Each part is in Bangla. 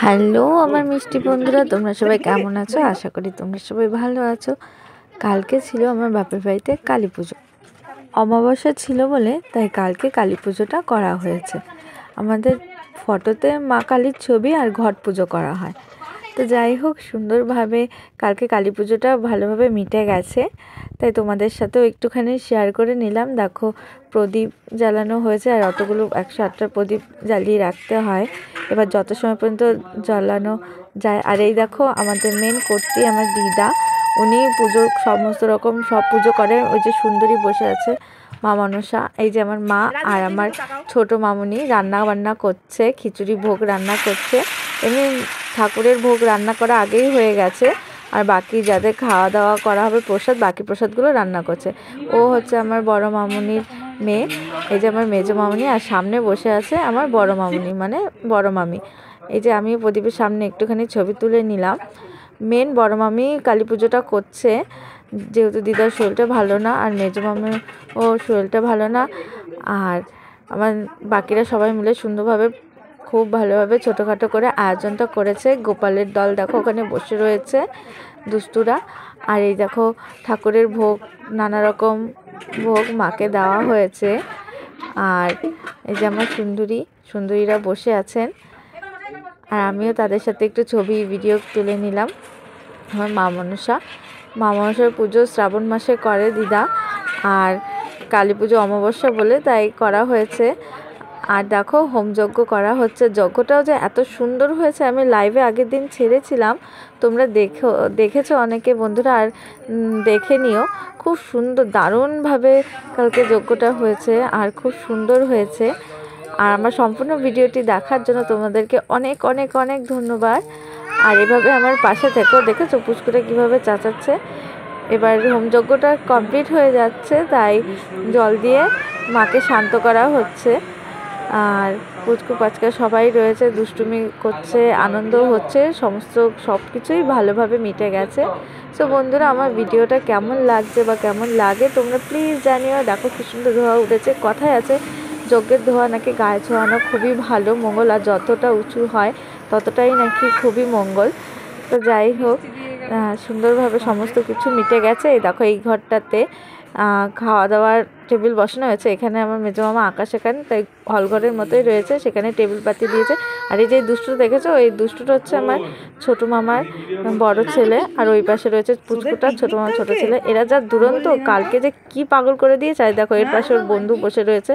হ্যালো আমার মিষ্টি বন্ধুরা, তোমরা সবাই কেমন আছো? আশা করি তোমরা সবাই ভালো আছো। কালকে ছিল আমার বাপের বাড়িতে কালী পুজো, অমাবস্যা ছিল বলে তাই কালকে কালী পুজোটা করা হয়েছে। আমাদের ফটোতে মা কালীর ছবি আর ঘট পুজো করা হয়। তো যাই হোক, সুন্দরভাবে কালকে কালী পুজোটা ভালোভাবে মিটে গেছে, তাই তোমাদের সাথেও একটুখানি শেয়ার করে নিলাম। দেখো, প্রদীপ জ্বালানো হয়েছে আর অতগুলো 108টা প্রদীপ জ্বালিয়ে রাখতে হয়, এবার যত সময় পর্যন্ত জ্বালানো যায়। আর এই দেখো, আমাদের মেন কর্ত্রী আমার দিদা, উনি পুজো সমস্ত রকম সব পুজো করে। ওই যে সুন্দরী বসে আছে মা মনসা, এই যে আমার মা আর আমার ছোট মামুনি রান্না বান্না করছে, খিচুড়ি ভোগ রান্না করছে। এমনি ঠাকুরের ভোগ রান্না করা আগেই হয়ে গেছে, আর বাকি যাদের খাওয়া দাওয়া করা হবে প্রসাদ, বাকি প্রসাদগুলো রান্না করছে। ও হচ্ছে আমার বড় মামুনির মেয়ে, এই যে আমার মেজো মামুনি, আর সামনে বসে আছে আমার বড় মামুনি মানে বড় মামি। এই যে আমি প্রদীপের সামনে একটুখানি ছবি তুলে নিলাম। মেন বড় মামি কালী পুজোটা করছে, যেহেতু দিদার শরীরটা ভালো না আর মেজো মামির ও শরীরটা ভালো না। আর আমার বাকিরা সবাই মিলে সুন্দরভাবে খুব ভালোভাবে ছোটোখাটো করে আয়োজনটা করেছে। গোপালের দল দেখো ওখানে বসে রয়েছে দুষ্টুরা। আর এই দেখো, ঠাকুরের ভোগ, নানা রকম ভোগ মাকে দেওয়া হয়েছে। আর এই যে আমার সুন্দরীরা বসে আছেন, আর আমিও তাদের সাথে একটু ছবি ভিডিও তুলে নিলাম। আমার মা মনসার পুজো শ্রাবণ মাসে করে দিদা, আর কালী পুজো অমাবস্যা বলে তাই করা হয়েছে। আর দেখো, হোমযজ্ঞ করা হচ্ছে। যজ্ঞটাও যে এত সুন্দর হয়েছে, আমি লাইভে আগের দিন ছেড়েছিলাম, তোমরা দেখেছো অনেকে বন্ধুরা, আর দেখে নিও। খুব সুন্দর, দারুণভাবে কালকে যজ্ঞটা হয়েছে আর খুব সুন্দর হয়েছে। আর আমার সম্পূর্ণ ভিডিওটি দেখার জন্য তোমাদেরকে অনেক অনেক অনেক ধন্যবাদ। আর এভাবে আমার পাশে থেকেও, দেখেছো পুষ্কুটা কীভাবে চাচাচ্ছে। এবার হোমযজ্ঞটা কমপ্লিট হয়ে যাচ্ছে, তাই জল দিয়ে মাকে শান্ত করা হচ্ছে। আর পুচকু পাচকা সবাই রয়েছে, দুষ্টুমি করছে, আনন্দ হচ্ছে, সব কিছুই ভালোভাবে মিটে গেছে। সো বন্ধুরা, আমার ভিডিওটা কেমন লাগছে বা কেমন লাগে তোমরা প্লিজ জানিও। দেখো কি সুন্দর ধোয়া উঠেছে। কথায় আছে যজ্ঞের ধোয়া নাকি গায়ে ছোঁয়ানো খুবই ভালো মঙ্গল, আর যতটা উঁচু হয় ততটাই নাকি খুবই মঙ্গল। তো যাই হোক, সুন্দরভাবে সমস্ত কিছু মিটে গেছে। এই দেখো, এই ঘরটাতে খাওয়া দাওয়ার টেবিল বসানো হয়েছে। এখানে আমার মেজো মামা আকাশ, এখানে তাই হলঘরের মতোই রয়েছে, সেখানে টেবিল পাতি দিয়েছে। আর এই যে দুষ্টু দেখেছো, এই দুষ্টুটা হচ্ছে আমার ছোট মামার বড় ছেলে, আর ওই পাশে রয়েছে পুচকুটা ছোট মামার ছোট ছেলে। এরা যা দুরন্ত, কালকে যে কি পাগল করে দিয়েছে। আর দেখো, এর পাশে ওর বন্ধু বসে রয়েছে,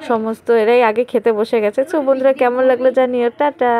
সমস্ত এরাই আগে খেতে বসে গেছে। তো বন্ধুরা, কেমন লাগলো জানিও। টাটা।